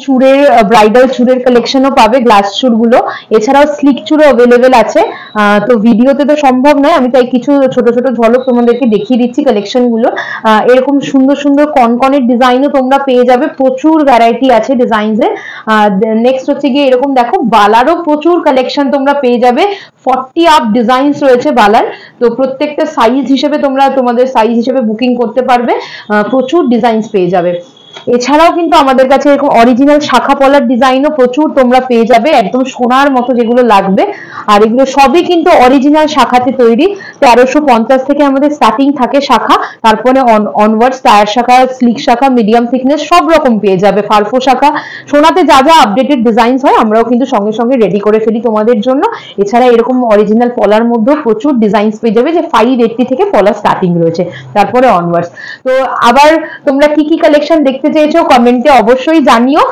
চুড়ের bridal চুড়ের কালেকশনও পাবে, glass চুড়গুলো, এছাড়াও slick চুড়ও available আছে। তো ভিডিওতে তো সম্ভব নয়, আমি তাই কিছু ছোট ছোট ঝলক তোমাদেরকে দেখিয়ে দিচ্ছি কালেকশন গুলো। এরকম সুন্দর সুন্দর কনকনের ডিজাইনও তোমরা পেয়ে যাবে, প্রচুর ভ্যারাইটি আছে ডিজাইনস এর। নেক্সট হচ্ছে গিয়ে এরকম দেখো বালারও প্রচুর কালেকশন তোমরা পেয়ে যাবে, 40 আপ ডিজাইনস রয়েছে বালার। তো প্রত্যেকটা সাইজ হিসেবে তোমরা তোমাদের সাইজ হিসেবে বুকিং করতে পারবে, প্রচুর ডিজাইনস পেয়ে যাবে। এছাড়াও কিন্তু আমাদের কাছে এরকম অরিজিনাল শাখা পলার ডিজাইনও প্রচুর তোমরা পেয়ে যাবে, একদম সোনার মতো যেগুলো লাগবে। আর এগুলো সবই কিন্তু অরিজিনাল শাখাতে তৈরি। 1350 থেকে আমাদের স্টার্টিং থাকে শাখা, তারপরে অনওয়ার্ডস টায়ার শাখা, স্লিক শাখা, মিডিয়াম থিকনেস সব রকম পেয়ে যাবে, ফারফো শাখা। সোনাতে যা যা আপডেটেড ডিজাইন হয় আমরাও কিন্তু সঙ্গে সঙ্গে রেডি করে ফেলি তোমাদের জন্য। এছাড়া এরকম অরিজিনাল পলার মধ্যেও প্রচুর ডিজাইন পেয়ে যাবে, যে 580 থেকে পলা স্টার্টিং রয়েছে, তারপরে অনওয়ার্ডস। তো আবার তোমরা কি কি কালেকশন দেখতে চেয়েছো কমেন্টে অবশ্যই জানিও।